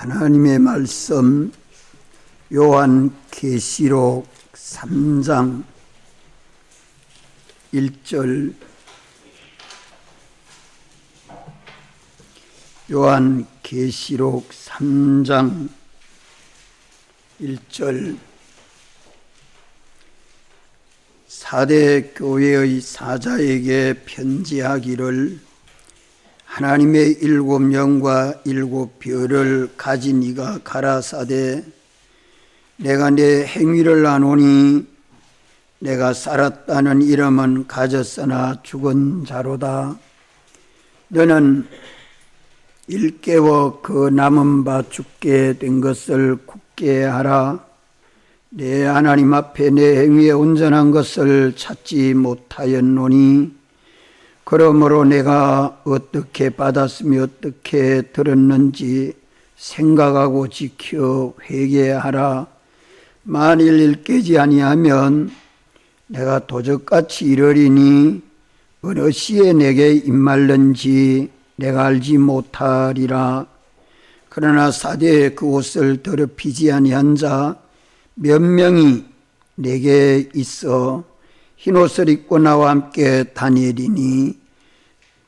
하나님의 말씀 요한계시록 3장 1절, 요한계시록 3장 1절. 사대 교회의 사자에게 편지하기를, 하나님의 7영과 7별을 가진 이가 가라사대, 내가 내 행위를 아노니 내가 살았다는 이름은 가졌으나 죽은 자로다. 너는 일깨워 그 남은 바 죽게 된 것을 굳게 하라. 내 하나님 앞에 내 행위에 온전한 것을 찾지 못하였노니, 그러므로 내가 어떻게 받았으며 어떻게 들었는지 생각하고 지켜 회개하라. 만일 일깨지 아니하면 내가 도적같이 이르리니 어느 시에 내게 임말는지 내가 알지 못하리라. 그러나 사대에 그 옷을 더럽히지 아니한 자 몇 명이 내게 있어 흰옷을 입고 나와 함께 다니리니,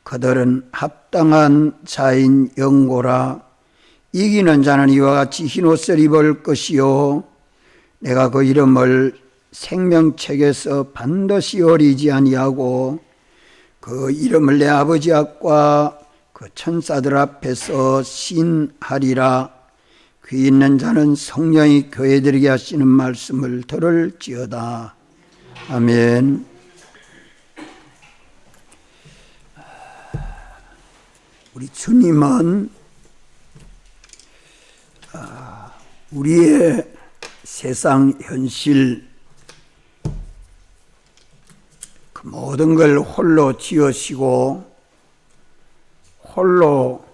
그들은 합당한 자인 영고라. 이기는 자는 이와 같이 흰옷을 입을 것이요, 내가 그 이름을 생명책에서 반드시 어리지 아니하고 그 이름을 내 아버지 앞과 그 천사들 앞에서 신하리라. 귀 있는 자는 성령이 교회들에게 하시는 말씀을 들을지어다. 아멘. 우리 주님은 우리의 세상 현실, 그 모든 걸 홀로 지으시고 홀로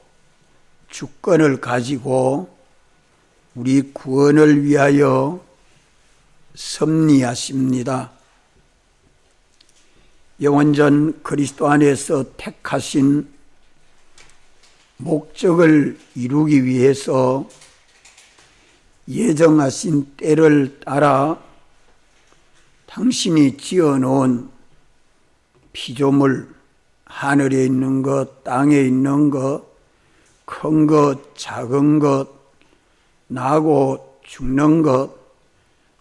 주권을 가지고 우리 구원을 위하여 섭리하십니다. 영원전 그리스도 안에서 택하신 목적을 이루기 위해서 예정하신 때를 따라 당신이 지어놓은 피조물, 하늘에 있는 것, 땅에 있는 것, 큰 것, 작은 것, 나고 죽는 것,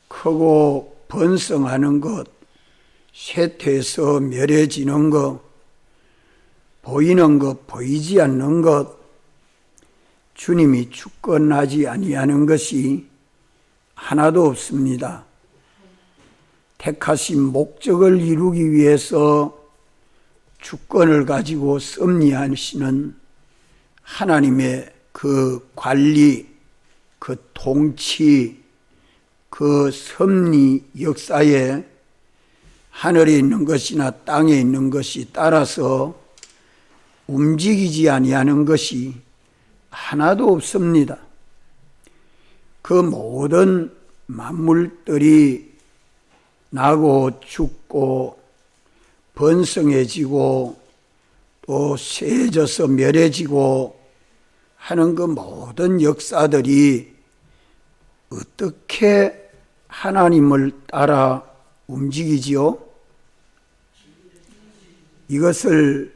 크고 번성하는 것, 쇠퇴해서 멸해지는 것, 보이는 것, 보이지 않는 것, 주님이 주권하지 아니하는 것이 하나도 없습니다. 택하신 목적을 이루기 위해서 주권을 가지고 섭리하시는 하나님의 그 관리, 그 통치, 그 섭리 역사에 하늘에 있는 것이나 땅에 있는 것이 따라서 움직이지 아니하는 것이 하나도 없습니다. 그 모든 만물들이 나고 죽고 번성해지고 또 쇠해져서 멸해지고 하는 그 모든 역사들이 어떻게 하나님을 따라 움직이지요? 이것을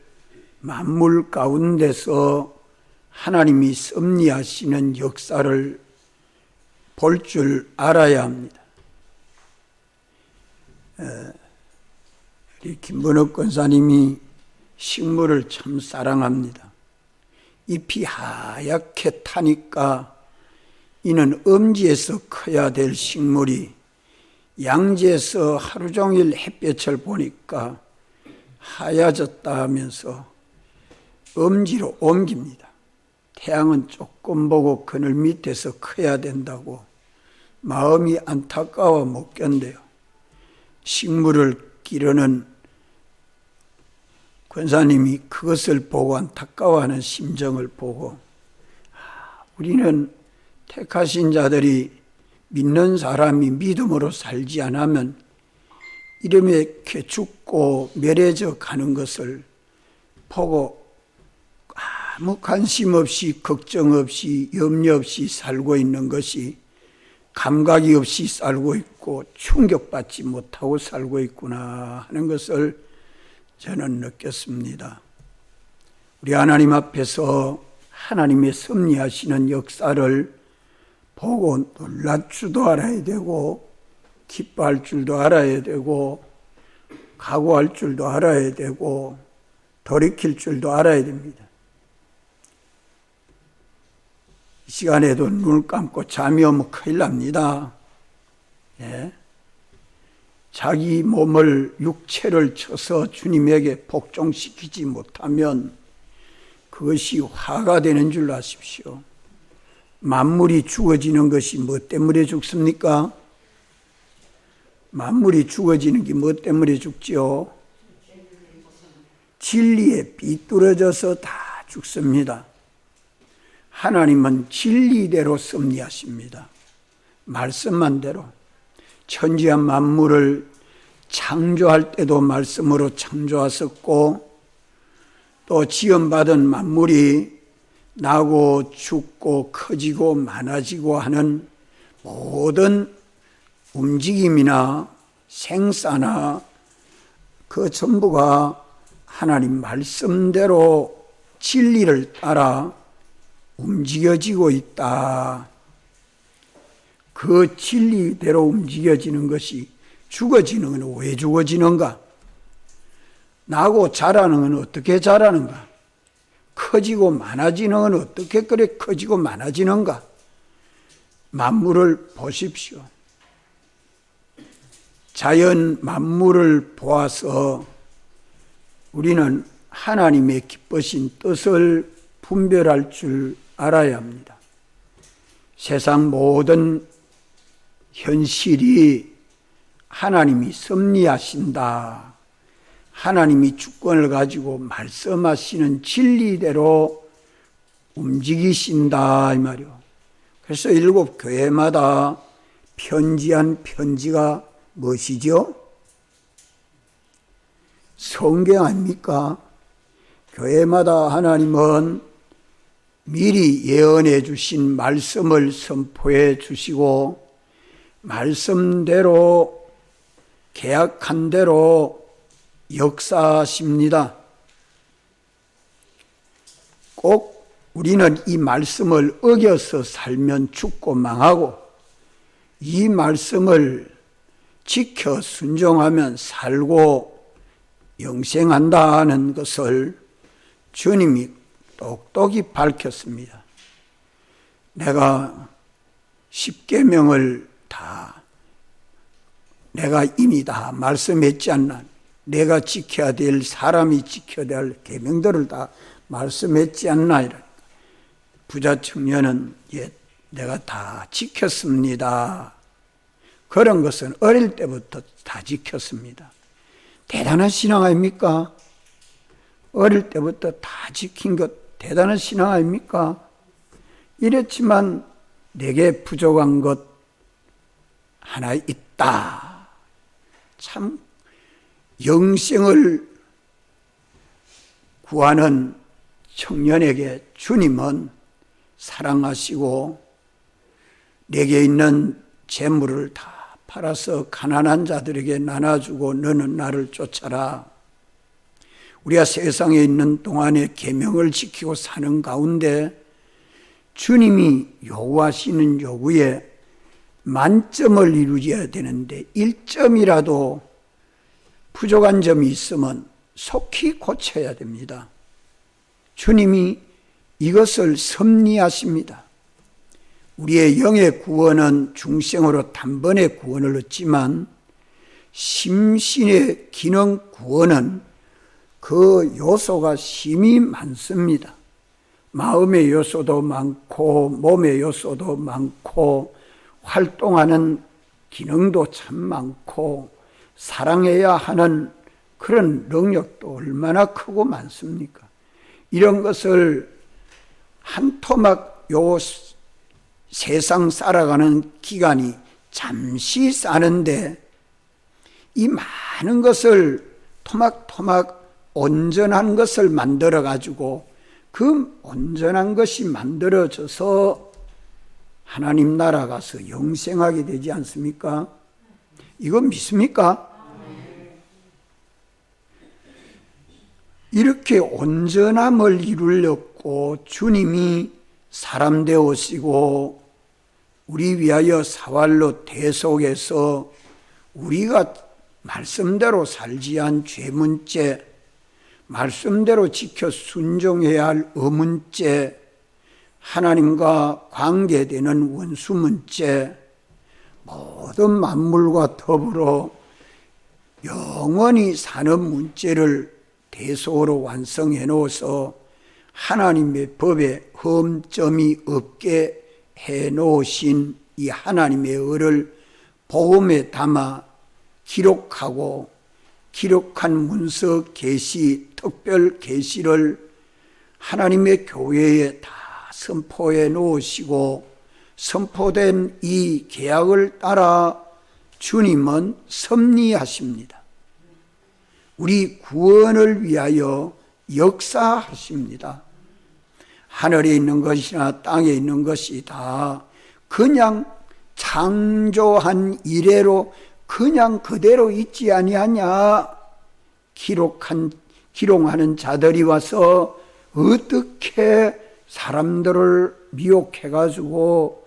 만물 가운데서 하나님이 섭리하시는 역사를 볼 줄 알아야 합니다. 우리 김번옥 권사님이 식물을 참 사랑합니다. 잎이 하얗게 타니까 이는 엄지에서 커야 될 식물이 양지에서 하루 종일 햇볕을 보니까 하얘졌다 하면서 엄지로 옮깁니다. 태양은 조금 보고 그늘 밑에서 커야 된다고 마음이 안타까워 못 견뎌요. 식물을 기르는 권사님이 그것을 보고 안타까워하는 심정을 보고, 우리는 택하신 자들이 믿는 사람이 믿음으로 살지 않으면 이렇게 죽고 멸해져 가는 것을 보고 아무 관심 없이 걱정 없이 염려 없이 살고 있는 것이 감각이 없이 살고 있고 충격받지 못하고 살고 있구나 하는 것을 저는 느꼈습니다. 우리 하나님 앞에서 하나님의 섭리하시는 역사를 보고 놀랄 줄도 알아야 되고 기뻐할 줄도 알아야 되고 각오할 줄도 알아야 되고 돌이킬 줄도 알아야 됩니다. 이 시간에도 눈을 감고 잠이 오면 큰일 납니다. 예. 자기 몸을 육체를 쳐서 주님에게 복종시키지 못하면 그것이 화가 되는 줄 아십시오. 만물이 죽어지는 것이 뭐 때문에 죽습니까? 만물이 죽어지는 게 뭐 때문에 죽지요? 진리에 비뚤어져서 다 죽습니다. 하나님은 진리대로 섭리하십니다. 말씀만 대로. 천지와 만물을 창조할 때도 말씀으로 창조하셨고 또 지음받은 만물이 나고 죽고 커지고 많아지고 하는 모든 움직임이나 생사나 그 전부가 하나님 말씀대로 진리를 따라 움직여지고 있다. 그 진리대로 움직여지는 것이 죽어지는 건 왜 죽어지는가? 나고 자라는 건 어떻게 자라는가? 커지고 많아지는 건 어떻게 그래 커지고 많아지는가? 만물을 보십시오. 자연 만물을 보아서 우리는 하나님의 기쁘신 뜻을 분별할 줄 알아야 합니다. 세상 모든 현실이 하나님이 섭리하신다. 하나님이 주권을 가지고 말씀하시는 진리대로 움직이신다 이 말이요. 그래서 7 교회마다 편지한 편지가 무엇이죠? 성경 아닙니까? 교회마다 하나님은 미리 예언해 주신 말씀을 선포해 주시고 말씀대로 계약한 대로 역사하십니다. 꼭 우리는 이 말씀을 어겨서 살면 죽고 망하고 이 말씀을 지켜 순종하면 살고 영생한다는 것을 주님이 똑똑히 밝혔습니다. 내가 10계명을 다 내가 이미 다 말씀했지 않나? 내가 지켜야 될 사람이 지켜야 될 계명들을 다 말씀했지 않나? 부자 청년은 내가 다 지켰습니다. 그런 것은 어릴 때부터 다 지켰습니다. 대단한 신앙 아닙니까? 어릴 때부터 다 지킨 것 대단한 신앙 아닙니까? 이랬지만 내게 부족한 것 하나 있다. 참 영생을 구하는 청년에게 주님은 사랑하시고 내게 있는 재물을 다 팔아서 가난한 자들에게 나눠주고 너는 나를 쫓아라. 우리가 세상에 있는 동안에 계명을 지키고 사는 가운데 주님이 요구하시는 요구에 만점을 이루어야 되는데 1점이라도 부족한 점이 있으면 속히 고쳐야 됩니다. 주님이 이것을 섭리하십니다. 우리의 영의 구원은 중생으로 단번에 구원을 얻지만 심신의 기능 구원은 그 요소가 심히 많습니다. 마음의 요소도 많고 몸의 요소도 많고 활동하는 기능도 참 많고 사랑해야 하는 그런 능력도 얼마나 크고 많습니까? 이런 것을 한 토막 요 세상 살아가는 기간이 잠시 사는데 이 많은 것을 토막토막 온전한 것을 만들어 가지고 그 온전한 것이 만들어져서 하나님 나라 가서 영생하게 되지 않습니까? 이거 믿습니까? 이렇게 온전함을 이루려고 주님이 사람 되오시고 우리 위하여 사활로 대속해서 우리가 말씀대로 살지 않은 죄문죄, 말씀대로 지켜 순종해야 할 의문죄, 하나님과 관계되는 원수문죄, 모든 만물과 더불어 영원히 사는 문제를 대속으로 완성해 놓아서 하나님의 법에 흠점이 없게 해 놓으신 이 하나님의 의를 복음에 담아 기록하고 기록한 문서 계시, 특별 계시를 하나님의 교회에 다 선포해 놓으시고 선포된 이 계약을 따라 주님은 섭리하십니다. 우리 구원을 위하여 역사하십니다. 하늘에 있는 것이나 땅에 있는 것이 다 그냥 창조한 이래로 그냥 그대로 있지 아니하냐. 기록하는 자들이 와서 어떻게 사람들을 미혹해가지고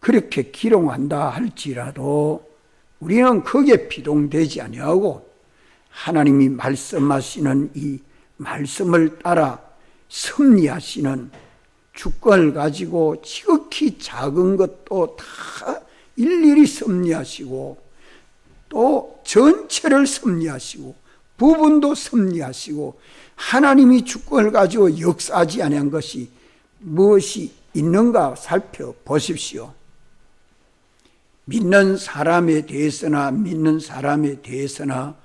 그렇게 기록한다 할지라도 우리는 거기에 비동되지 아니하고 하나님이 말씀하시는 이 말씀을 따라 섭리하시는 주권을 가지고 지극히 작은 것도 다 일일이 섭리하시고 또 전체를 섭리하시고 부분도 섭리하시고 하나님이 주권을 가지고 역사하지 아니한 것이 무엇이 있는가 살펴보십시오. 믿는 사람에 대해서나 믿는 사람에 대해서나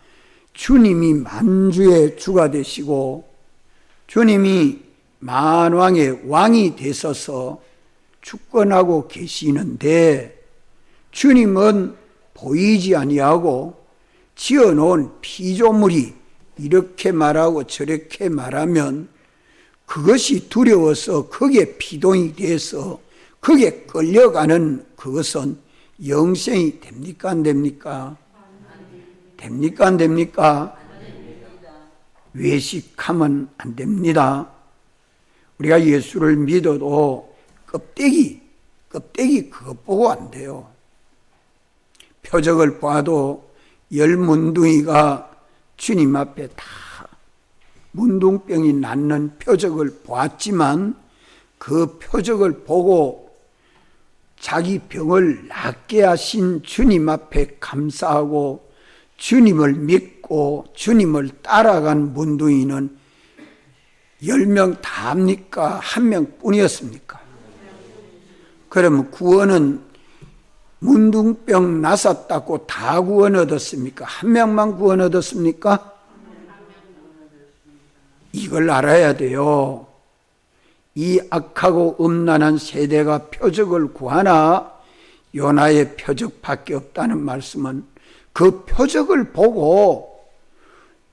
주님이 만주의 주가 되시고 주님이 만왕의 왕이 되셔서 주권하고 계시는데 주님은 보이지 아니하고 지어놓은 피조물이 이렇게 말하고 저렇게 말하면 그것이 두려워서 거기에 피동이 돼서 거기에 끌려가는 그것은 영생이 됩니까 안 됩니까? 됩니까 안 됩니까? 외식하면 안 됩니다. 우리가 예수를 믿어도 껍데기 그것 보고 안 돼요. 표적을 봐도 10문둥이가 주님 앞에 다 문둥병이 낫는 표적을 보았지만 그 표적을 보고 자기 병을 낫게 하신 주님 앞에 감사하고 주님을 믿고 주님을 따라간 문둥이는 10명 다 합니까? 1명뿐이었습니까? 그러면 구원은 문둥병 나섰다고 다 구원 얻었습니까? 1명만 구원 얻었습니까? 이걸 알아야 돼요. 이 악하고 음란한 세대가 표적을 구하나 요나의 표적밖에 없다는 말씀은 그 표적을 보고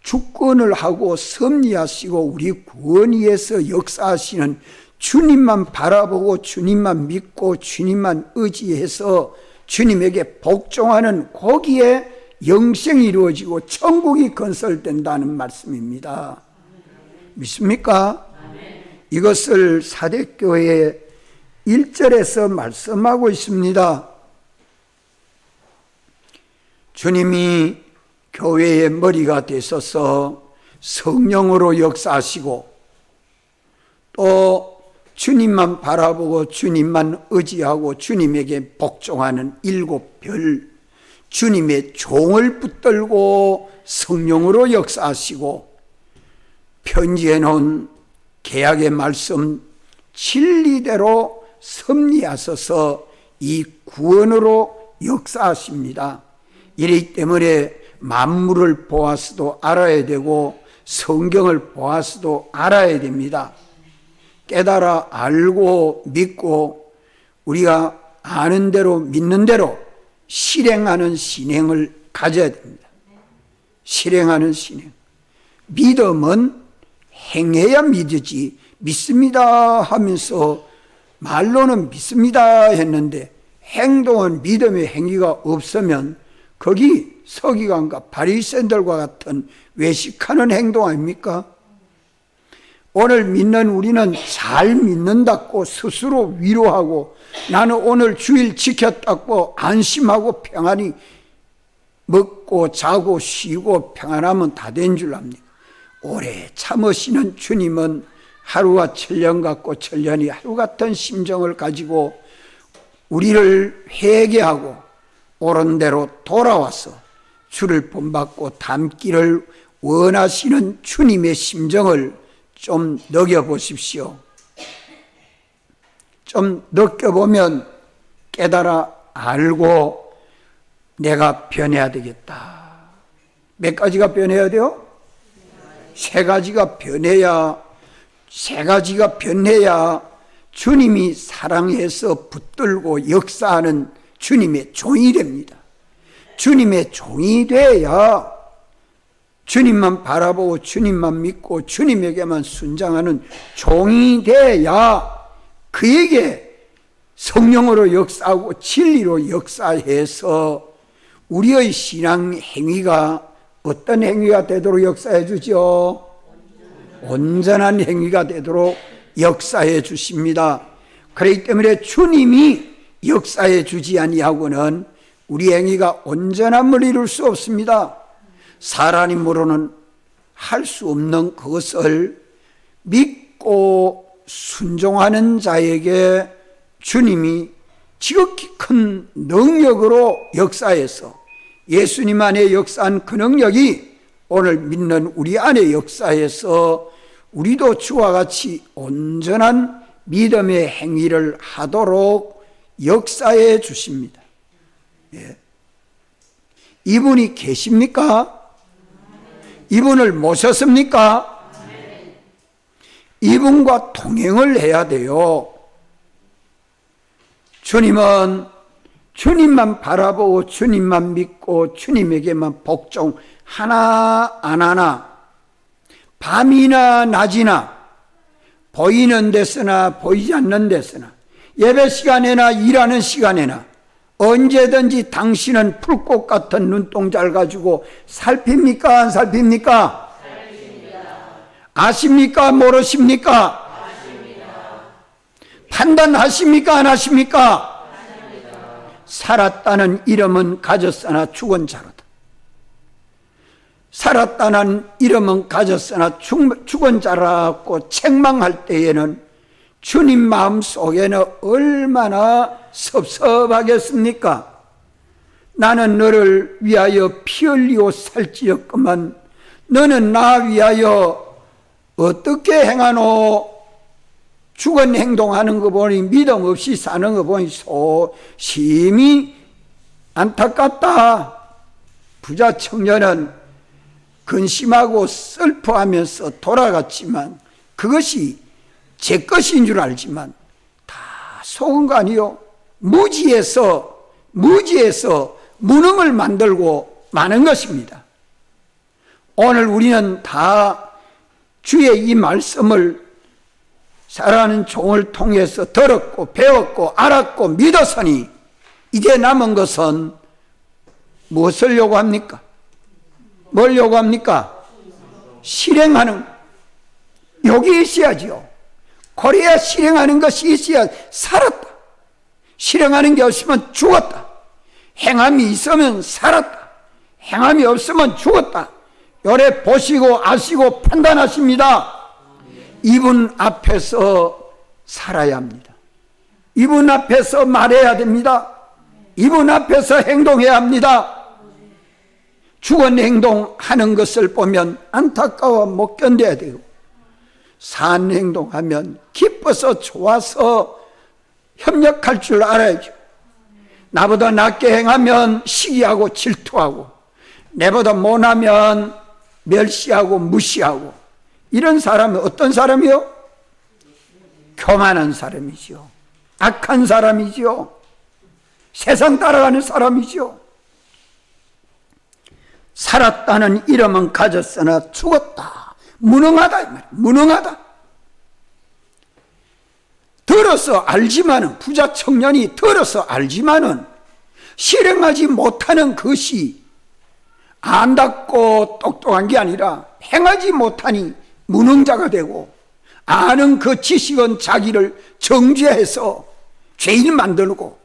주권을 하고 섭리하시고 우리 구원 위해서 역사하시는 주님만 바라보고 주님만 믿고 주님만 의지해서 주님에게 복종하는 거기에 영생이 이루어지고 천국이 건설된다는 말씀입니다. 믿습니까? 이것을 사대교회 1절에서 말씀하고 있습니다. 주님이 교회의 머리가 되셔서 성령으로 역사하시고 또 주님만 바라보고 주님만 의지하고 주님에게 복종하는 7별 주님의 종을 붙들고 성령으로 역사하시고 편지해 놓은 계약의 말씀 진리대로 섭리하셔서 이 구원으로 역사하십니다. 이렇기 때문에 만물을 보아서도 알아야 되고 성경을 보아서도 알아야 됩니다. 깨달아 알고 믿고 우리가 아는 대로 믿는 대로 실행하는 신행을 가져야 됩니다. 실행하는 신행. 믿음은 행해야 믿으지, 믿습니다 하면서 말로는 믿습니다 했는데 행동은 믿음의 행위가 없으면 거기 서기관과 바리새인들과 같은 외식하는 행동 아닙니까? 오늘 믿는 우리는 잘 믿는다고 스스로 위로하고 나는 오늘 주일 지켰다고 안심하고 평안히 먹고 자고 쉬고 평안하면 다 된 줄 압니다. 오래 참으시는 주님은 하루가 천년 같고 천년이 하루 같은 심정을 가지고 우리를 회개하고 옳은 대로 돌아와서 주를 본받고 닮기를 원하시는 주님의 심정을 좀 느껴보십시오. 좀 느껴보면 깨달아 알고 내가 변해야 되겠다. 몇 가지가 변해야 돼요? 세 가지가 변해야 주님이 사랑해서 붙들고 역사하는 주님의 종이 됩니다. 주님의 종이 돼야 주님만 바라보고 주님만 믿고 주님에게만 순장하는 종이 돼야 그에게 성령으로 역사하고 진리로 역사해서 우리의 신앙 행위가 어떤 행위가 되도록 역사해 주죠? 온전한 행위가 되도록 역사해 주십니다. 그렇기 때문에 주님이 역사해 주지 아니하고는 우리 행위가 온전함을 이룰 수 없습니다. 사람으로는 할 수 없는 그것을 믿고 순종하는 자에게 주님이 지극히 큰 능력으로 역사해서 예수님 안에 역사한 그 능력이 오늘 믿는 우리 안에 역사해서 우리도 주와 같이 온전한 믿음의 행위를 하도록 역사해 주십니다. 예. 이분이 계십니까? 이분을 모셨습니까? 이분과 동행을 해야 돼요. 주님은 주님만 바라보고 주님만 믿고 주님에게만 복종 하나 안 하나 밤이나 낮이나 보이는 데서나 보이지 않는 데서나 예배 시간에나 일하는 시간에나 언제든지 당신은 풀꽃 같은 눈동자를 가지고 살핍니까? 안 살핍니까? 살핍니다. 아십니까? 모르십니까? 아십니다. 판단하십니까? 안 하십니까? 하십니다. 살았다는 이름은 가졌으나 죽은 자로다. 살았다는 이름은 가졌으나 죽은 자라고 책망할 때에는 주님 마음 속에는 얼마나 섭섭하겠습니까? 나는 너를 위하여 피 흘리고 살찌었구만 너는 나 위하여 어떻게 행하노? 죽은 행동하는 거 보니 믿음 없이 사는 거 보니 심히 안타깝다. 부자 청년은 근심하고 슬퍼하면서 돌아갔지만 그것이 제 것인 줄 알지만 다 속은 거 아니요? 무지에서 무능을 만들고 마는 것입니다. 오늘 우리는 다 주의 이 말씀을 살아가는 종을 통해서 들었고 배웠고 알았고 믿었으니 이제 남은 것은 무엇을 요구합니까? 뭘 요구합니까? 실행하는 여기 있어야지요. 그래야 실행하는 것이 있어야 살았다. 실행하는 게 없으면 죽었다. 행함이 있으면 살았다. 행함이 없으면 죽었다. 요래 보시고 아시고 판단하십니다. 이분 앞에서 살아야 합니다. 이분 앞에서 말해야 됩니다. 이분 앞에서 행동해야 합니다. 죽은 행동하는 것을 보면 안타까워 못 견뎌야 돼요. 산 행동하면 기뻐서 좋아서 협력할 줄 알아야죠. 나보다 낮게 행하면 시기하고 질투하고 내보다 못하면 멸시하고 무시하고 이런 사람은 어떤 사람이요? 교만한 사람이죠. 악한 사람이죠. 세상 따라가는 사람이죠. 살았다는 이름은 가졌으나 죽었다. 무능하다 이 말이에요. 무능하다. 들어서 알지만은, 부자 청년이 들어서 알지만은 실행하지 못하는 것이 안답고 똑똑한 게 아니라 행하지 못하니 무능자가 되고, 아는 그 지식은 자기를 정죄해서 죄인 만들고,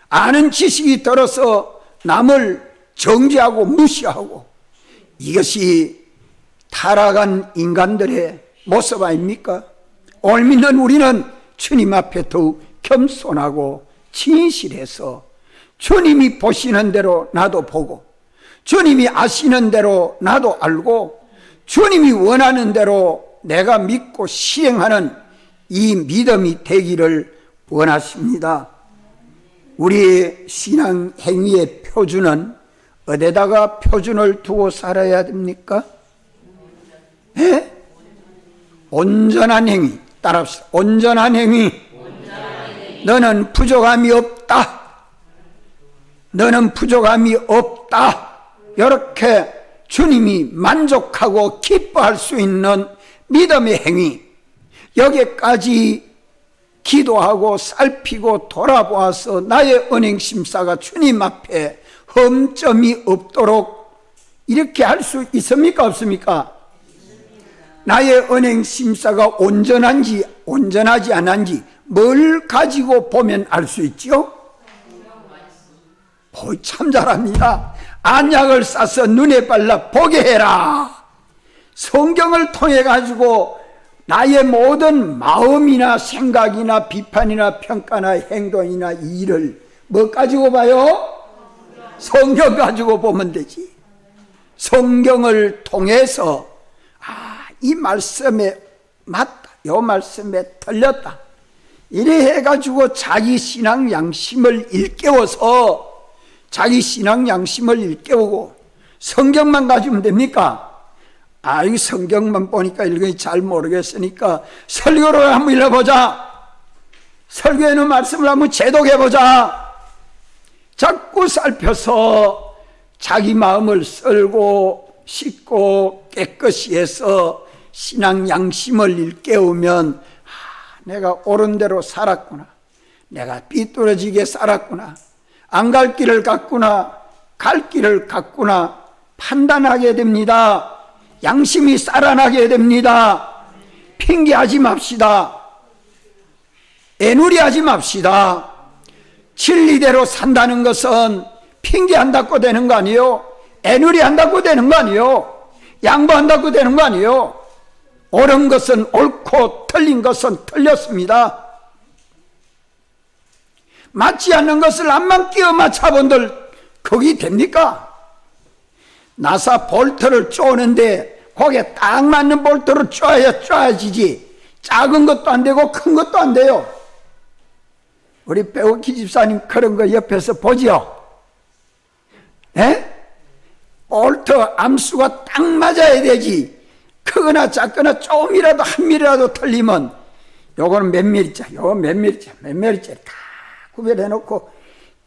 아는 지식이 들어서 남을 정죄하고 무시하고, 이것이 타락한 인간들의 모습 아닙니까? 오늘 믿는 우리는 주님 앞에 더욱 겸손하고 진실해서 주님이 보시는 대로 나도 보고, 주님이 아시는 대로 나도 알고, 주님이 원하는 대로 내가 믿고 시행하는 이 믿음이 되기를 원하십니다. 우리의 신앙 행위의 표준은 어디다가 표준을 두고 살아야 됩니까? 예? 온전한 행위. 따라합시다. 온전한 행위. 너는 부족함이 없다. 너는 부족함이 없다. 이렇게 주님이 만족하고 기뻐할 수 있는 믿음의 행위, 여기까지 기도하고 살피고 돌아보아서 나의 언행심사가 주님 앞에 흠점이 없도록 이렇게 할 수 있습니까? 없습니까? 나의 언행심사가 온전한지 온전하지 않은지 뭘 가지고 보면 알 수 있죠? 참 잘합니다. 안약을 싸서 눈에 발라 보게 해라. 성경을 통해 가지고 나의 모든 마음이나 생각이나 비판이나 평가나 행동이나 일을 뭐 가지고 봐요? 성경 가지고 보면 되지. 성경을 통해서 이 말씀에 맞다, 요 말씀에 틀렸다, 이래 해가지고 자기 신앙 양심을 일깨워서, 자기 신앙 양심을 일깨우고, 성경만 가지면 됩니까? 이 성경만 보니까 읽으니 잘 모르겠으니까 설교를 한번 읽어보자. 설교에는 말씀을 한번 제독해보자. 자꾸 살펴서 자기 마음을 썰고 씻고 깨끗이 해서 신앙 양심을 일깨우면, 내가 옳은 대로 살았구나, 내가 삐뚤어지게 살았구나, 안 갈 길을 갔구나, 갈 길을 갔구나 판단하게 됩니다. 양심이 살아나게 됩니다. 핑계하지 맙시다. 애누리하지 맙시다. 진리대로 산다는 것은 핑계한다고 되는 거 아니에요. 애누리한다고 되는 거 아니에요. 양보한다고 되는 거 아니에요. 옳은 것은 옳고 틀린 것은 틀렸습니다. 맞지 않는 것을 암만 끼워 맞춰본들 거기 됩니까? 나사 볼트를 쪼는데 거기에 딱 맞는 볼트를 쪼아지지, 작은 것도 안 되고 큰 것도 안 돼요. 우리 배우키 집사님 그런 거 옆에서 보지요? 예? 볼트 암수가 딱 맞아야 되지, 크거나 작거나 조금이라도 한 밀이라도 틀리면 요거는 몇 밀리짜리, 요거 몇 밀리짜리, 몇 밀리짜리 다 구별해 놓고,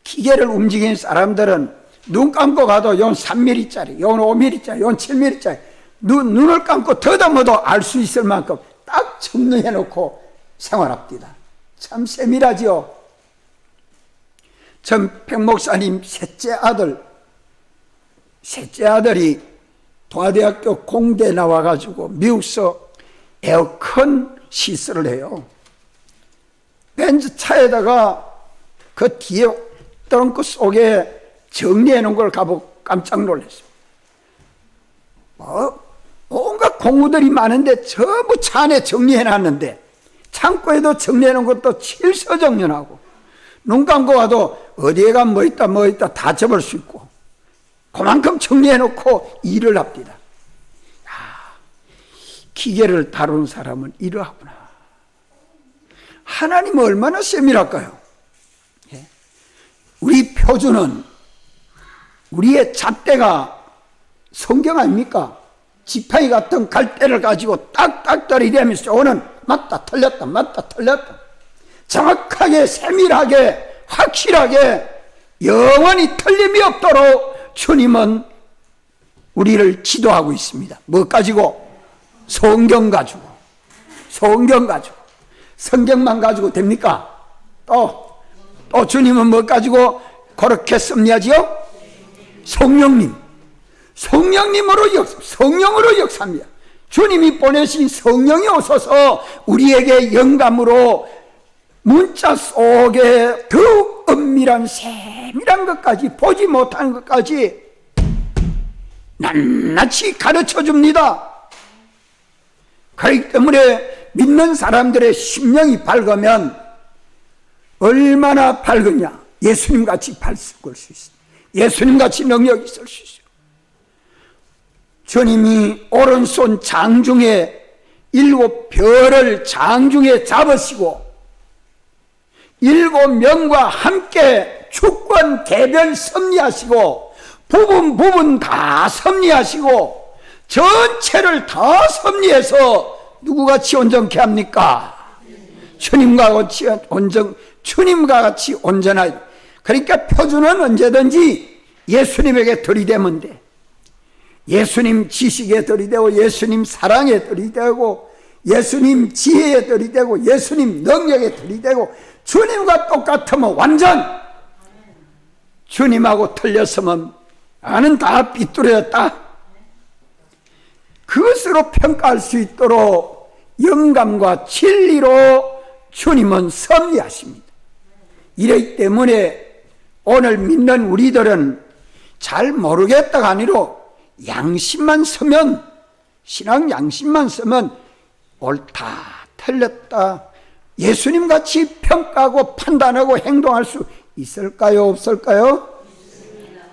기계를 움직이는 사람들은 눈 감고 가도 요건 3mm짜리, 요건 5mm짜리, 요건 7mm짜리 눈을 감고 더듬어도 알 수 있을 만큼 딱 정리해 놓고 생활합니다. 참 세밀하지요. 전 백목사님 셋째 아들이 동아대학교 공대 나와가지고 미국서 에어컨 시설을 해요. 벤츠 차에다가 그 뒤에 트렁크 속에 정리해 놓은 걸 가보고 깜짝 놀랐어요. 온갖 공구들이 많은데 전부 차 안에 정리해 놨는데, 창고에도 정리해 놓은 것도 칠서정연하고, 눈 감고 와도 어디에 가면 뭐 있다 다 접을 수 있고, 그만큼 정리해 놓고 일을 합니다. 기계를 다루는 사람은 이러하구나. 하나님은 얼마나 세밀할까요? 우리 표준은, 우리의 잣대가 성경 아닙니까? 지팡이 같은 갈대를 가지고 딱딱 들이대면서 오는 맞다 틀렸다 맞다 틀렸다 정확하게 세밀하게 확실하게 영원히 틀림이 없도록 주님은 우리를 지도하고 있습니다. 뭐 가지고? 성경 가지고, 성경 가지고. 성경만 가지고 됩니까? 또 주님은 뭐 가지고 그렇게 섭리하지요? 성령으로 역사합니다. 주님이 보내신 성령이 오셔서 우리에게 영감으로 문자 속에 더욱 은밀한 세밀한 것까지, 보지 못한 것까지 낱낱이 가르쳐 줍니다. 그렇기 때문에 믿는 사람들의 심령이 밝으면 얼마나 밝으냐, 예수님같이 밝을 수 있습니다. 예수님같이 능력이 있을 수 있어요. 주님이 오른손 장중에 7별을 장중에 잡으시고 7명과 함께 주권 개별 섭리하시고 부분 다 섭리하시고 전체를 다 섭리해서 누구같이 온전케 합니까? 주님과 같이 온전하여. 그러니까 표준은 언제든지 예수님에게 들이대면 돼. 예수님 지식에 들이대고, 예수님 사랑에 들이대고, 예수님 지혜에 들이대고, 예수님 능력에 들이대고, 주님과 똑같으면 완전, 주님하고 틀렸으면 나는 다 삐뚤어졌다, 그것으로 평가할 수 있도록 영감과 진리로 주님은 섭리하십니다. 이렇기 때문에 오늘 믿는 우리들은 잘 모르겠다가 아니라 양심만 서면, 신앙 양심만 서면 옳다 틀렸다 예수님같이 평가하고 판단하고 행동할 수 있을까요? 없을까요?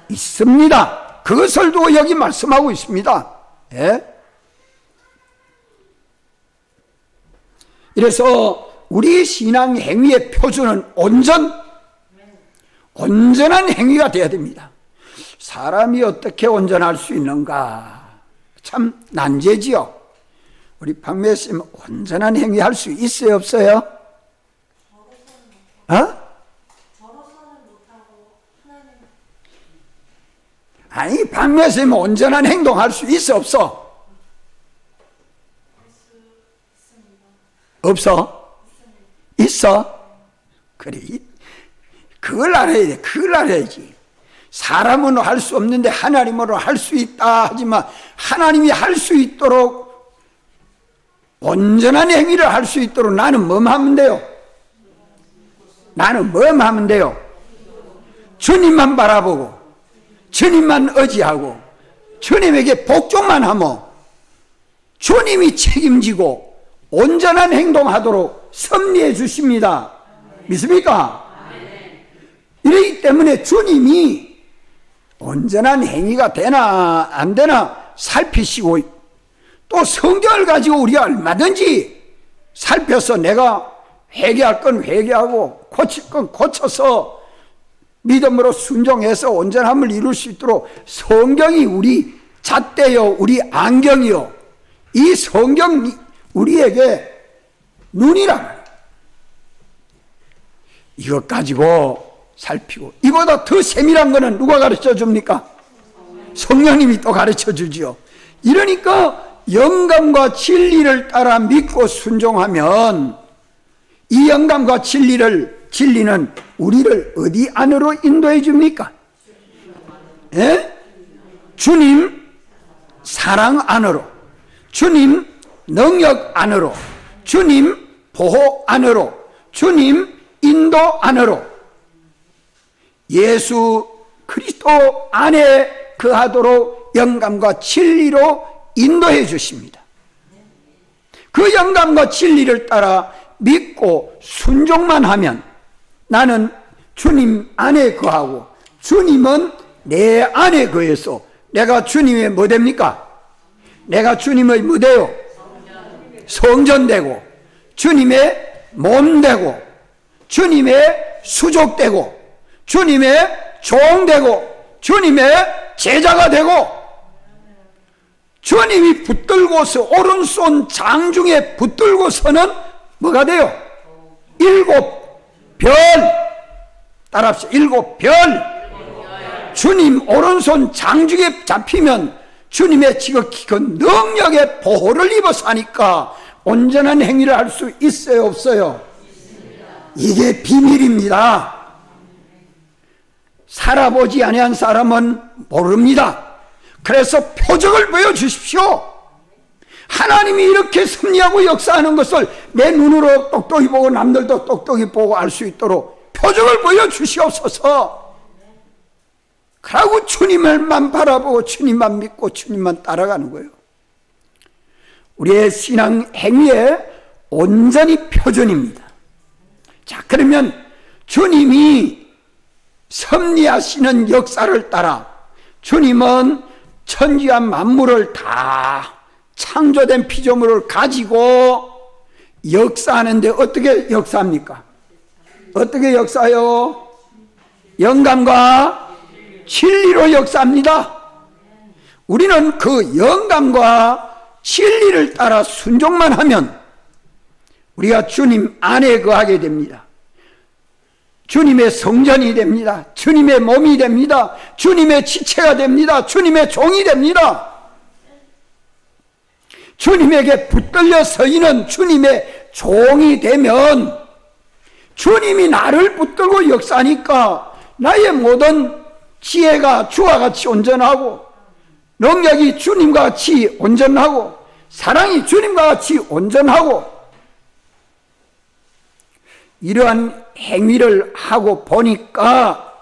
있습니다. 그것을 두고 여기 말씀하고 있습니다. 예? 그래서 우리 신앙 행위의 표준은 온전한 행위가 되어야 됩니다. 사람이 어떻게 온전할 수 있는가? 참 난제지요. 우리 박매씨 온전한 행위 할 수 있어요, 없어요? 아니, 박매씨 온전한 행동 할 수 있어, 없어? 없어? 있어? 그래, 그걸 알아야 돼. 그걸 알아야지. 사람은 할 수 없는데 하나님으로 할 수 있다 하지만, 하나님이 할 수 있도록 온전한 행위를 할 수 있도록 나는 뭐 하면 돼요? 나는 뭐 하면 돼요? 주님만 바라보고, 주님만 의지하고, 주님에게 복종만 하면 주님이 책임지고 온전한 행동하도록 섭리해 주십니다. 믿습니까? 이러기 때문에 주님이 온전한 행위가 되나 안 되나 살피시고, 또 성경을 가지고 우리가 얼마든지 살펴서 내가 회개할 건 회개하고 고칠 건 고쳐서 믿음으로 순종해서 온전함을 이룰 수 있도록 성경이 우리 잣대요, 우리 안경이요, 이 성경이 우리에게 눈이라. 이것 가지고 살피고, 이보다 더 세밀한 거는 누가 가르쳐 줍니까? 성령님이 또 가르쳐 주지요. 이러니까 영감과 진리를 따라 믿고 순종하면 이 영감과 진리는 우리를 어디 안으로 인도해 줍니까? 예? 주님 사랑 안으로, 주님 능력 안으로, 주님 보호 안으로, 주님 인도 안으로, 예수 그리스도 안에 거하도록 영감과 진리로 인도해 주십니다. 그 영감과 진리를 따라 믿고 순종만 하면 나는 주님 안에 거하고 주님은 내 안에 거해서 내가 주님의 뭐 됩니까? 내가 주님의 뭐 돼요? 성전되고, 주님의 몸 되고, 주님의 수족 되고, 주님의 종 되고, 주님의 제자가 되고, 주님이 붙들고서 오른손 장중에 붙들고서는 뭐가 돼요? 7별, 따라합시다. 7별. 주님 오른손 장중에 잡히면 주님의 지극히 그 능력의 보호를 입어서 하니까 온전한 행위를 할 수 있어요, 없어요? 이게 비밀입니다. 살아보지 아니한 사람은 모릅니다. 그래서 표적을 보여주십시오. 하나님이 이렇게 섭리하고 역사하는 것을 내 눈으로 똑똑히 보고 남들도 똑똑히 보고 알 수 있도록 표적을 보여주시옵소서. 그러고 주님을만 바라보고 주님만 믿고 주님만 따라가는 거예요. 우리의 신앙 행위의 온전히 표준입니다. 자, 그러면 주님이 섭리하시는 역사를 따라 주님은 천지와 만물을 다 창조된 피조물을 가지고 역사하는데 어떻게 역사합니까? 어떻게 역사해요? 영감과 진리로 역사합니다. 우리는 그 영감과 진리를 따라 순종만 하면 우리가 주님 안에 거하게 됩니다. 주님의 성전이 됩니다. 주님의 몸이 됩니다. 주님의 지체가 됩니다. 주님의 종이 됩니다. 주님에게 붙들려 서있는 주님의 종이 되면 주님이 나를 붙들고 역사하니까 나의 모든 지혜가 주와 같이 온전하고 능력이 주님과 같이 온전하고 사랑이 주님과 같이 온전하고 이러한 행위를 하고 보니까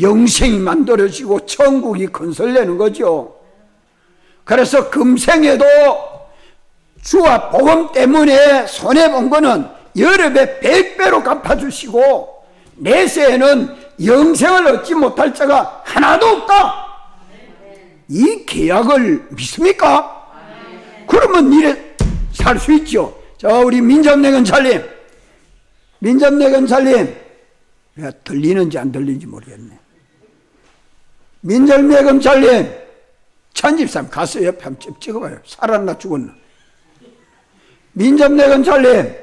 영생이 만들어지고 천국이 건설되는 거죠. 그래서 금생에도 주와 복음 때문에 손해본 거는 여러 배 100배로 갚아주시고 내세에는 영생을 얻지 못할 자가 하나도 없다. 이 계약을 믿습니까? 그러면 이래 살 수 있죠. 자, 우리 민정래 건찰님, 왜 들리는지 안 들리는지 모르겠네. 민정래 검찰님, 천집사님 가서 옆에 한번 찍어봐요. 살았나 죽었나. 민정래 검찰님,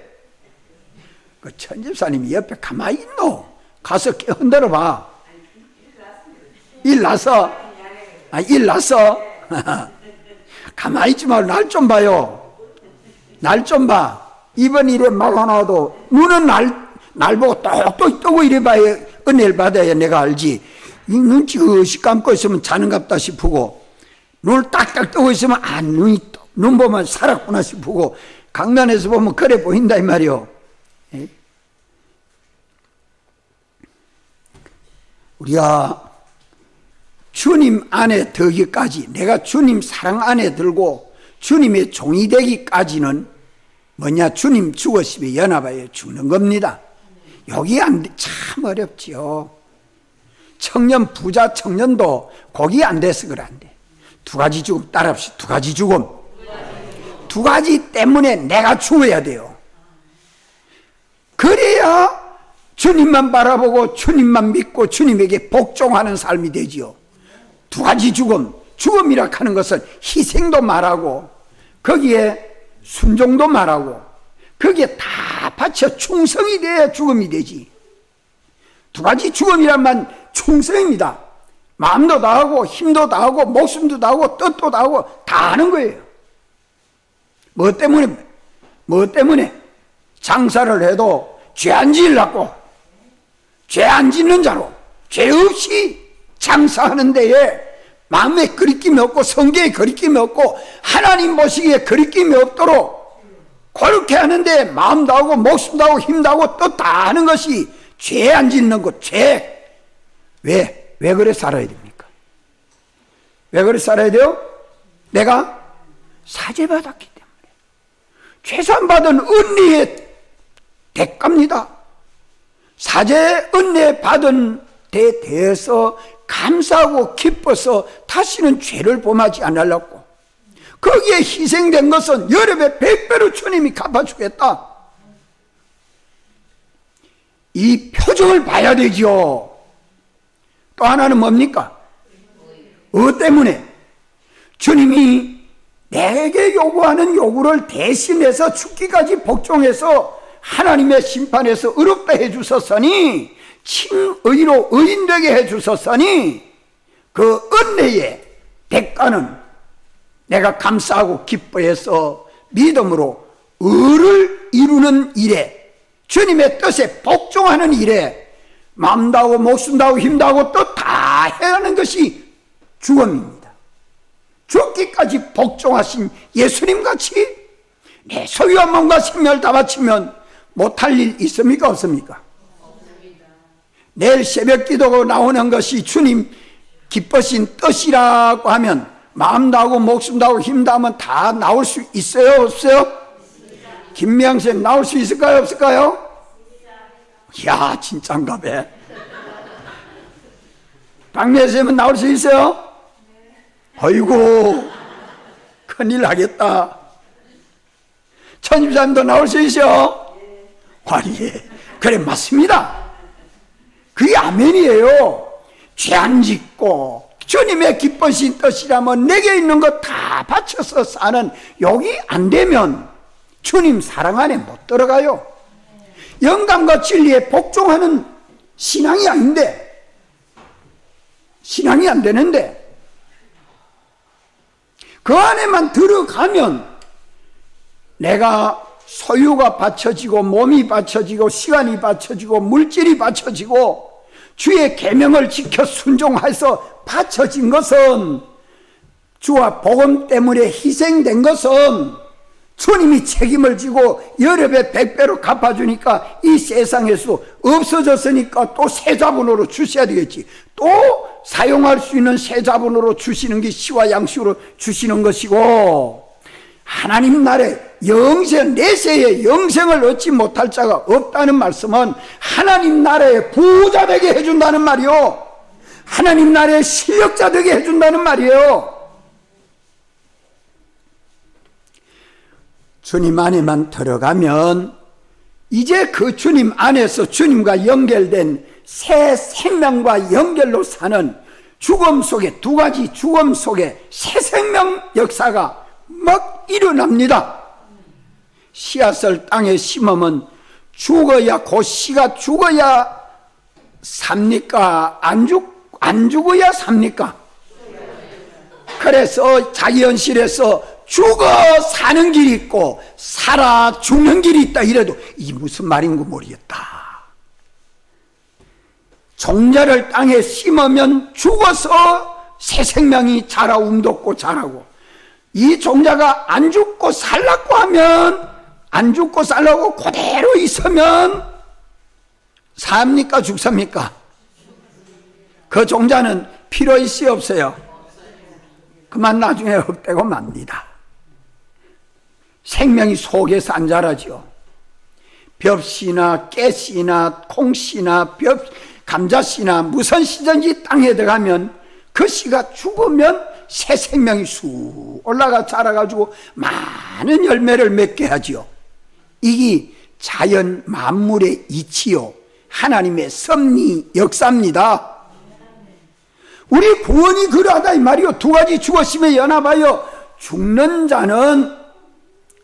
그 천집사님이 옆에 가만히 있노? 가서 흔들어 봐. 일 났어? 일 났어? 가만히 있지 말고 날 좀 봐요. 날 좀 봐. 이번 일에 말 하나도 눈은 날 보고 똑똑히 뜨고 이래 봐야 은혜를 받아야 내가 알지. 이 눈 찌그시 감고 있으면 자는갑다 싶고 눈을 딱딱 뜨고 있으면 눈 보면 살았구나 싶고 강단에서 보면 그래 보인다 이 말이요. 우리가 주님 안에 들기까지, 내가 주님 사랑 안에 들고 주님의 종이 되기까지는 뭐냐? 주님 죽으심에 연합하여 죽는 겁니다. 여기 안 돼. 참 어렵지요. 청년, 부자 청년도 거기 안 돼서 그래 안 돼. 두 가지 죽음 따라합시다. 두 가지 죽음. 두 가지 때문에 내가 죽어야 돼요. 그래야 주님만 바라보고 주님만 믿고 주님에게 복종하는 삶이 되지요. 두 가지 죽음. 죽음이라 하는 것은 희생도 말하고 거기에 순종도 말하고 거기에 다 바쳐 충성이 돼야 죽음이 되지. 두 가지 죽음이란 말 충성입니다. 마음도 다하고 힘도 다하고 목숨도 다하고 뜻도 다하고 다 하는 거예요. 뭐 때문에 장사를 해도 죄 안 지으려고, 죄 안 짓는 자로 죄 없이 장사하는 데에 마음에 거리낌이 없고 성경에 거리낌이 없고 하나님 보시기에 거리낌이 없도록 그렇게 하는데 마음도 하고 목숨도 하고 힘도 하고 또 다 하는 것이 죄 안 짓는 것. 죄. 왜 그래 살아야 됩니까? 왜 그래 살아야 돼요? 내가 사죄받았기 때문에. 죄산받은 은혜의 대가입니다. 사죄 은혜 받은 데 대해서 감사하고 기뻐서 다시는 죄를 범하지 않으려고. 거기에 희생된 것은 여러 배 100배로 주님이 갚아주겠다. 이 표정을 봐야 되죠. 또 하나는 뭡니까? 때문에? 주님이 내게 요구하는 요구를 대신해서 죽기까지 복종해서 하나님의 심판에서 의롭다 해주셨으니, 칭의로 의인되게 해주셨으니 그 은혜의 대가는 내가 감사하고 기뻐해서 믿음으로 의를 이루는 일에, 주님의 뜻에 복종하는 일에 마음 다하고 목숨 다하고 힘 다하고 또 다 해야 하는 것이 주엄입니다. 죽기까지 복종하신 예수님같이 내 소유한 몸과 생명을 다 바치면 못할 일 있습니까? 없습니까? 내일 새벽 기도가 나오는 것이 주님 기쁘신 뜻이라고 하면 마음 다하고 목숨 다하고 힘 다하면 다 나올 수 있어요? 없어요? 김명생 나올 수 있을까요? 없을까요? 이야, 진짜인가 봐. 박내쌤은 나올 수 있어요? 아이고, 큰일 나겠다. 천집사님도 나올 수 있어요? 예. 그래, 맞습니다. 그게 아멘이에요. 죄 안 짓고 주님의 기쁘신 뜻이라면 내게 있는 거 다 바쳐서 사는, 여기 안 되면 주님 사랑 안에 못 들어가요. 영감과 진리에 복종하는 신앙이 아닌데, 신앙이 안 되는데, 그 안에만 들어가면 내가 소유가 받쳐지고 몸이 받쳐지고 시간이 받쳐지고 물질이 받쳐지고 주의 계명을 지켜 순종해서 받쳐진 것은, 주와 복음 때문에 희생된 것은 주님이 책임을 지고 여러 배 100배로 갚아주니까 이 세상에서 없어졌으니까 또 새 자본으로 주셔야 되겠지. 또 사용할 수 있는 새 자본으로 주시는 게 시와 양식으로 주시는 것이고, 하나님 나라의 영생, 내세의 영생을 얻지 못할 자가 없다는 말씀은 하나님 나라의 부자 되게 해준다는 말이요, 하나님 나라의 실력자 되게 해준다는 말이에요. 주님 안에만 들어가면 이제 그 주님 안에서 주님과 연결된 새 생명과 연결로 사는, 죽음 속에, 두 가지 죽음 속에 새 생명 역사가 막 일어납니다. 씨앗을 땅에 심으면 죽어야, 그 씨가 죽어야 삽니까? 안 죽어야 삽니까? 그래서 자기 현실에서 죽어 사는 길이 있고 살아 죽는 길이 있다 이래도 이 무슨 말인고 모르겠다. 종자를 땅에 심으면 죽어서 새 생명이 자라 움돋고 자라고, 이 종자가 안 죽고 살라고 하면, 안 죽고 살라고 그대로 있으면 삽니까? 죽습니까? 그 종자는 필요 있어요? 없어요? 그만 나중에 헛되고 맙니다. 생명이 속에서 안 자라죠. 벽씨나 깨씨나 콩씨나 감자씨나 무슨 씨든지 땅에 들어가면 그 씨가 죽으면 새 생명이 쑥 올라가 자라가지고 많은 열매를 맺게 하죠. 이게 자연 만물의 이치요, 하나님의 섭리 역사입니다. 우리 구원이 그러하다 이 말이요. 두 가지 죽었으면 연합하여 죽는 자는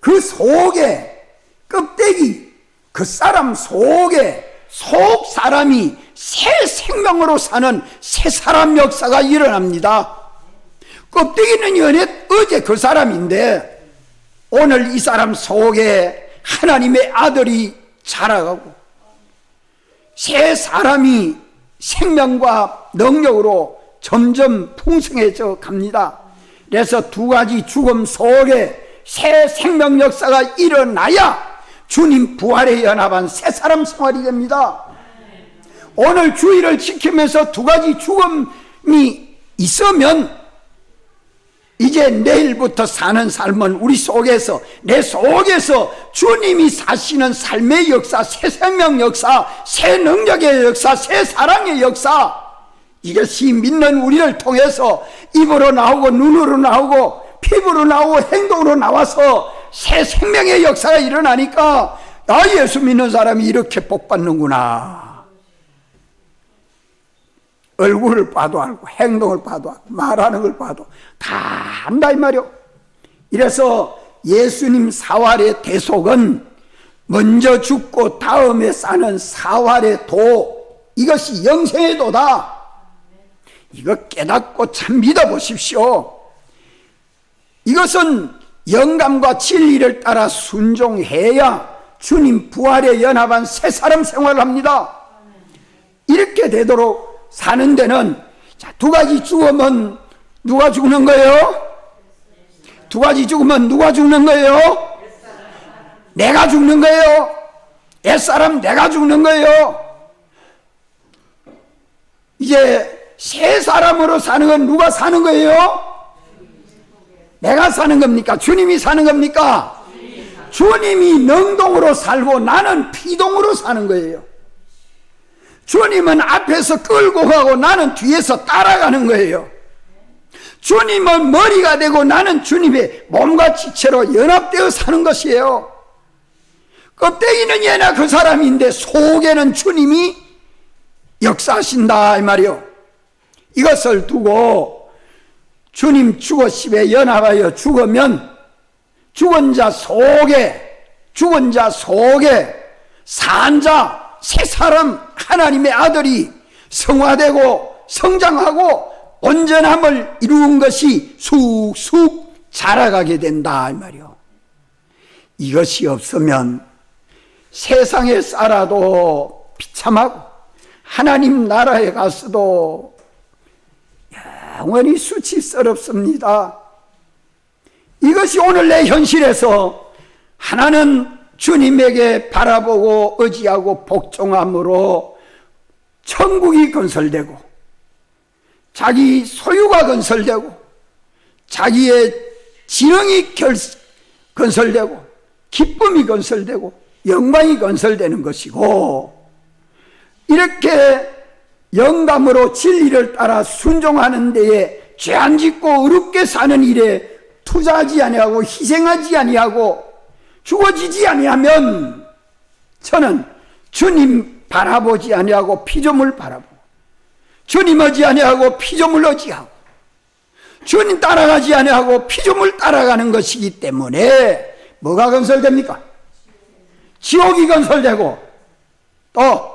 그 속에, 껍데기, 그 사람 속에, 속 사람이 새 생명으로 사는 새 사람 역사가 일어납니다. 껍데기는 어제 그 사람인데 오늘 이 사람 속에 하나님의 아들이 자라가고 새 사람이 생명과 능력으로 점점 풍성해져 갑니다. 그래서 두 가지 죽음 속에 새 생명 역사가 일어나야 주님 부활에 연합한 새 사람 생활이 됩니다. 오늘 주의를 지키면서 두 가지 죽음이 있으면 이제 내일부터 사는 삶은 우리 속에서, 내 속에서 주님이 사시는 삶의 역사, 새 생명 역사, 새 능력의 역사, 새 사랑의 역사, 이것이 믿는 우리를 통해서 입으로 나오고 눈으로 나오고 피부로 나오고 행동으로 나와서 새 생명의 역사가 일어나니까 예수 믿는 사람이 이렇게 복받는구나. 얼굴을 봐도 알고 행동을 봐도 알고 말하는 걸 봐도 다 안다 이 말이요. 이래서 예수님 사활의 대속은 먼저 죽고 다음에 사는 사활의 도, 이것이 영생의 도다. 이거 깨닫고 참 믿어보십시오. 이것은 영감과 진리를 따라 순종해야 주님 부활에 연합한 새 사람 생활을 합니다. 이렇게 되도록 사는 데는 두 가지 죽으면 누가 죽는 거예요? 두 가지 죽으면 누가 죽는 거예요? 내가 죽는 거예요. 옛사람 내가 죽는 거예요. 이제 새 사람으로 사는 건 누가 사는 거예요? 내가 사는 겁니까? 주님이 사는 겁니까? 주님이 능동으로 살고 나는 피동으로 사는 거예요. 주님은 앞에서 끌고 가고 나는 뒤에서 따라가는 거예요. 주님은 머리가 되고 나는 주님의 몸과 지체로 연합되어 사는 것이에요. 껍데기는 얘나 그 사람인데 속에는 주님이 역사하신다 이 말이요. 이것을 두고 주님 죽으심에 연합하여 죽으면 죽은 자 속에 산 자 새 사람 하나님의 아들이 성화되고 성장하고 온전함을 이루은 것이 쑥쑥 자라가게 된다 이 말이요. 이것이 없으면 세상에 살아도 비참하고 하나님 나라에 가서도 영원히 수치스럽습니다. 이것이 오늘 내 현실에서 하나는 주님에게 바라보고 의지하고 복종함으로 천국이 건설되고 자기 소유가 건설되고 자기의 지능이 건설되고 기쁨이 건설되고 영광이 건설되는 것이고, 이렇게 영감으로 진리를 따라 순종하는 데에 죄 안 짓고 의롭게 사는 일에 투자하지 아니하고 희생하지 아니하고 죽어지지 아니하면 저는 주님 바라보지 아니하고 피조물 바라보고 주님 의지 아니하고 피조물 의지하고 주님 따라가지 아니하고 피조물 따라가는 것이기 때문에 뭐가 건설됩니까? 지옥이 건설되고 또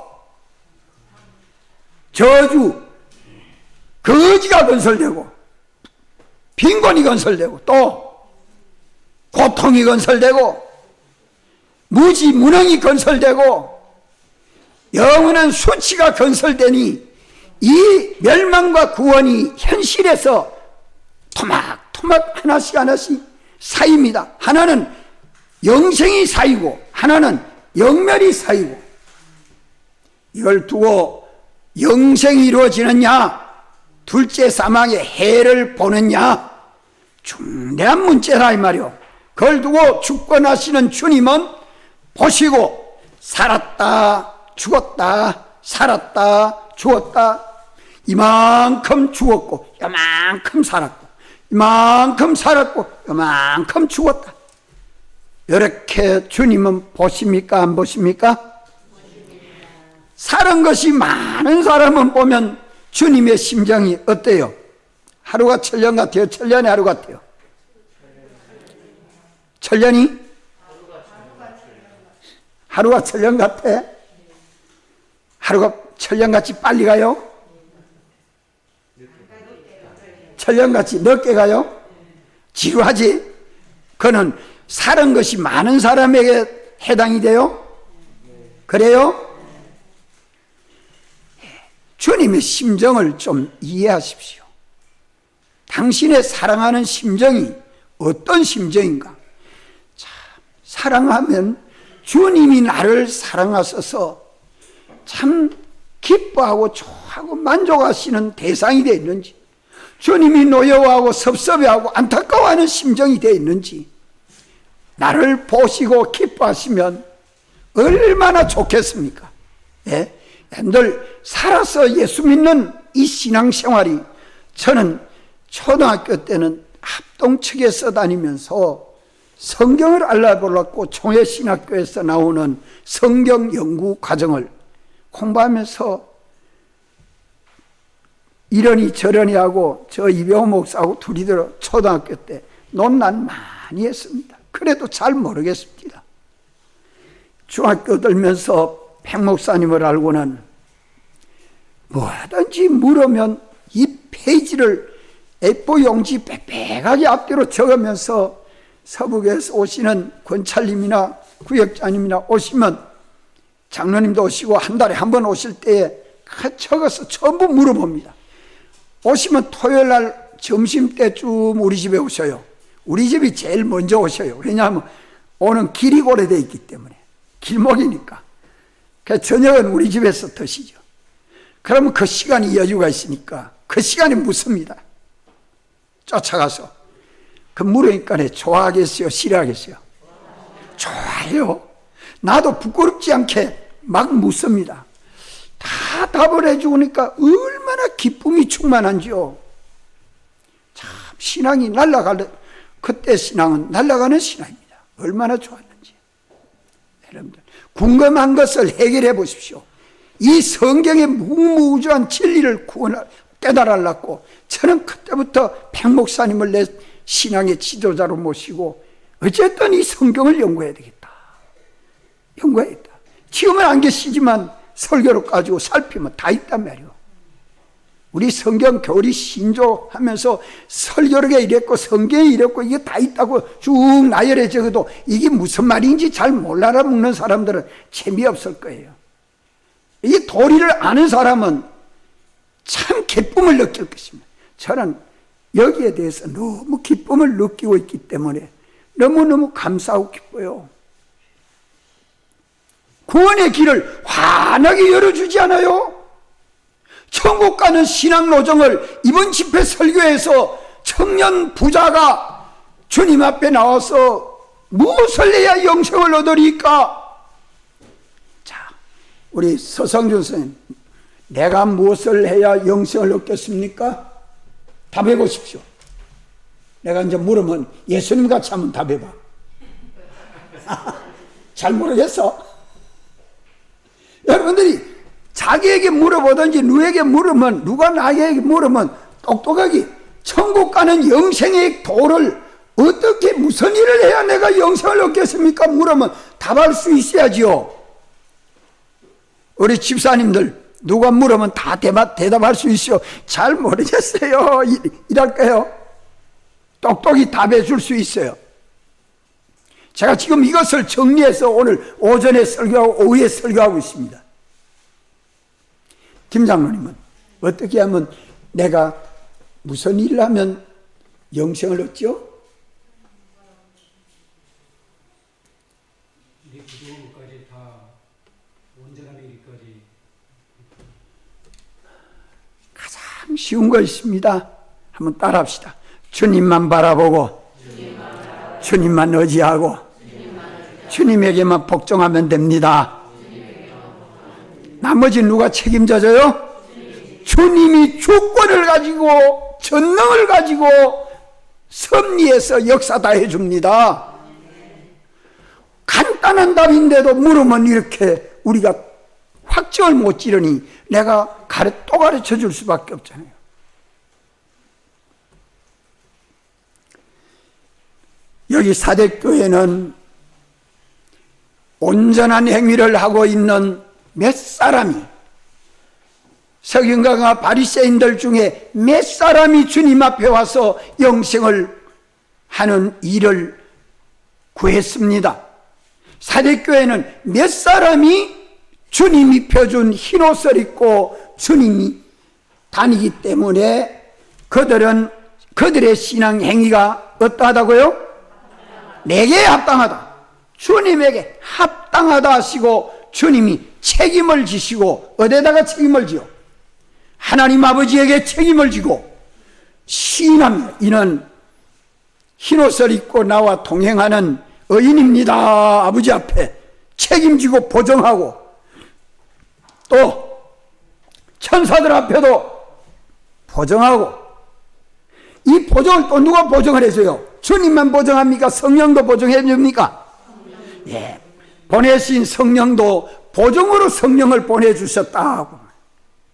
저주, 거지가 건설되고 빈곤이 건설되고 또 고통이 건설되고 무지, 무능이 건설되고 영원한 수치가 건설되니 이 멸망과 구원이 현실에서 토막토막 하나씩 쌓입니다. 하나는 영생이 쌓이고 하나는 영멸이 쌓이고, 이걸 두고 영생이 이루어지느냐 둘째 사망의 해를 보느냐 중대한 문제라 이 말이요. 그걸 두고 주권하시는 주님은 보시고 살았다 죽었다 살았다 죽었다, 이만큼 죽었고 이만큼 살았고 이만큼 살았고 이만큼 죽었다, 이렇게 주님은 보십니까 안 보십니까? 사는 것이 많은 사람은 보면 주님의 심정이 어때요? 하루가 천년 같아요? 천년의 하루 같아요? 천년이? 하루가 천년 같아? 하루가 천년같이 빨리 가요? 천년같이 늦게 가요? 지루하지? 그는 사는 것이 많은 사람에게 해당이 돼요? 그래요? 주님의 심정을 좀 이해하십시오. 당신의 사랑하는 심정이 어떤 심정인가? 참, 사랑하면 주님이 나를 사랑하셔서 참 기뻐하고 좋아하고 만족하시는 대상이 되어 있는지, 주님이 노여워하고 섭섭해하고 안타까워하는 심정이 되어 있는지, 나를 보시고 기뻐하시면 얼마나 좋겠습니까? 예? 여러분들 살아서 예수 믿는 이 신앙생활이, 저는 초등학교 때는 합동측에서 다니면서 성경을 알아보려고 총회신학교에서 나오는 성경 연구 과정을 공부하면서 이러니 저러니 하고 저 이병호 목사하고 둘이 들어 초등학교 때 논란 많이 했습니다. 그래도 잘 모르겠습니다. 중학교 들면서 백 목사님을 알고는 뭐든지 물으면 이 페이지를 A4 용지 빽빽하게 앞뒤로 적으면서 서북에서 오시는 권찰님이나 구역장님이나 오시면, 장로님도 오시고 한 달에 한 번 오실 때에 적어서 전부 물어봅니다. 오시면 토요일 날 점심때쯤 우리 집에 오셔요. 우리 집이 제일 먼저 오셔요. 왜냐하면 오는 길이 고려되어 있기 때문에, 길목이니까. 그래서 저녁은 우리 집에서 드시죠. 그러면 그 시간이 여유가 있으니까 그 시간에 묻습니다. 쫓아가서. 그 물으니까 좋아하겠어요? 싫어하겠어요? 좋아요. 나도 부끄럽지 않게 막 묻습니다. 다 답을 해주니까 얼마나 기쁨이 충만한지요. 참 신앙이 그때 신앙은 날아가는 신앙입니다. 얼마나 좋았는지. 여러분들 궁금한 것을 해결해 보십시오. 이 성경의 무궁무진한 진리를 깨달으려고 저는 그때부터 백 목사님을 내 신앙의 지도자로 모시고 어쨌든 이 성경을 연구해야 되겠다. 연구해야겠다. 지금은 안 계시지만 설교로 가지고 살피면 다 있단 말이에요. 우리 성경 교리 신조하면서 설교록에 이랬고 성경에 이랬고 이게 다 있다고 쭉 나열해 적어도 이게 무슨 말인지 잘 못 알아먹는 사람들은 재미없을 거예요. 이 도리를 아는 사람은 참 기쁨을 느낄 것입니다. 저는 여기에 대해서 너무 기쁨을 느끼고 있기 때문에 너무너무 감사하고 기뻐요. 구원의 길을 환하게 열어주지 않아요? 천국 가는 신앙 노정을 이번 집회 설교에서 청년 부자가 주님 앞에 나와서 무엇을 해야 영생을 얻으리까? 자, 우리 서성준 선생님, 내가 무엇을 해야 영생을 얻겠습니까? 답해 보십시오. 내가 이제 물으면 예수님 같이 한번 답해봐. 잘 모르겠어. 여러분들이 자기에게 물어보든지 누구에게 물으면, 누가 나에게 물으면 똑똑하게 천국 가는 영생의 도를 어떻게 무슨 일을 해야 내가 영생을 얻겠습니까? 물으면 답할 수 있어야지요. 우리 집사님들 누가 물으면 다 대답할 수 있어요. 잘 모르겠어요. 이랄까요? 똑똑히 답해 줄 수 있어요. 제가 지금 이것을 정리해서 오늘 오전에 설교하고 오후에 설교하고 있습니다. 김 장로님은 어떻게 하면 내가 무슨 일을 하면 영생을 얻죠? 내 구조물까지 다 온전함에 이르기까지. 가장 쉬운 거 있습니다. 한번 따라합시다. 주님만 바라보고 주님만 의지하고 주님에게만 복종하면 됩니다. 나머지 누가 책임져줘요? 주님이 주권을 가지고 전능을 가지고 섭리해서 역사 다 해줍니다. 간단한 답인데도 물으면 이렇게 우리가 확정을 못 지르니 내가 또 가르쳐 줄 수밖에 없잖아요. 여기 사대교회는 온전한 행위를 하고 있는 몇 사람이, 서기관과 바리새인들 중에 몇 사람이 주님 앞에 와서 영생을 하는 일을 구했습니다. 사대교회는 몇 사람이 주님이 펴준 흰옷을 입고 주님이 다니기 때문에 그들의 신앙 행위가 어떠하다고요? 내게 합당하다. 주님에게 합당하다 하시고 주님이 책임을 지시고 어디에다가 책임을 지요? 하나님 아버지에게 책임을 지고 시인합니다. 이는 흰옷을 입고 나와 동행하는 의인입니다. 아버지 앞에 책임지고 보정하고 또 천사들 앞에도 보정하고, 이 보정을 또 누가 보정을 해줘요? 주님만 보정합니까? 성령도 보정해 줍니까? 예, 보내신 성령도 보정으로 성령을 보내주셨다고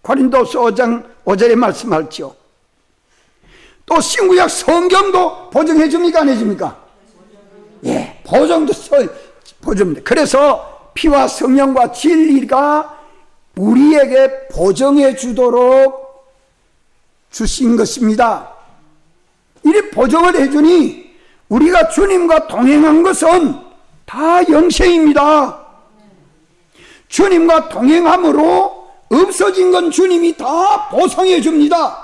고린도서 5장 5절에 말씀하죠. 또 신구약 성경도 보정해 줍니까? 안 해줍니까? 예, 보정도 보정입니다. 그래서 피와 성령과 진리가 우리에게 보정해 주도록 주신 것입니다. 이리 보정을 해주니 우리가 주님과 동행한 것은 다 영생입니다. 주님과 동행함으로 없어진 건 주님이 다 보상해 줍니다.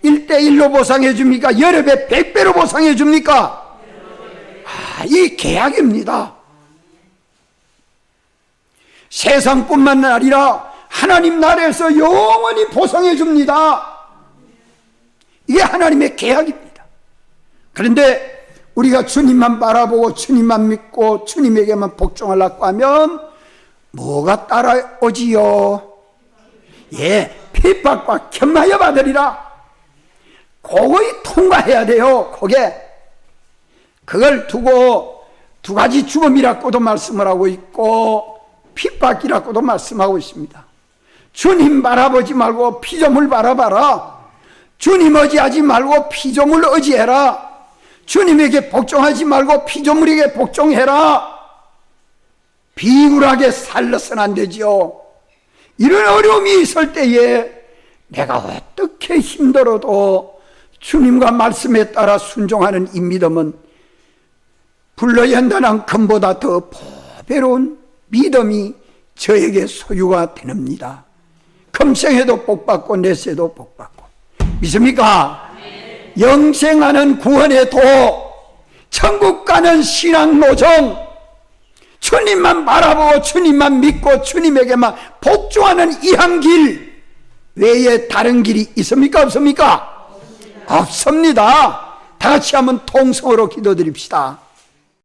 1대1로 보상해 줍니까? 여러 배, 100배로 보상해 줍니까? 이 계약입니다. 세상뿐만 아니라 하나님 나라에서 영원히 보상해 줍니다. 이게 하나님의 계약입니다. 그런데 우리가 주님만 바라보고 주님만 믿고 주님에게만 복종하려고 하면 뭐가 따라오지요? 핍박과 견마여 받으리라. 그거이 통과해야 돼요. 그걸 두고 두 가지 죽음이라고도 말씀을 하고 있고 핍박이라고도 말씀하고 있습니다. 주님 바라보지 말고 피조물 바라봐라. 주님 의지하지 말고 피조물 의지해라. 주님에게 복종하지 말고 피조물에게 복종해라. 비굴하게 살려서는 안 되지요. 이런 어려움이 있을 때에 내가 어떻게 힘들어도 주님과 말씀에 따라 순종하는 이 믿음은 불러연단한 금보다 더 보배로운 믿음이 저에게 소유가 됩니다. 금생에도 복받고 내세도 복받고. 믿습니까? 영생하는 구원의 도, 천국 가는 신앙 노정, 주님만 바라보고 주님만 믿고 주님에게만 복종하는 이 한 길 외에 다른 길이 있습니까? 없습니까? 없습니다. 다 같이 한번 통성으로 기도드립시다.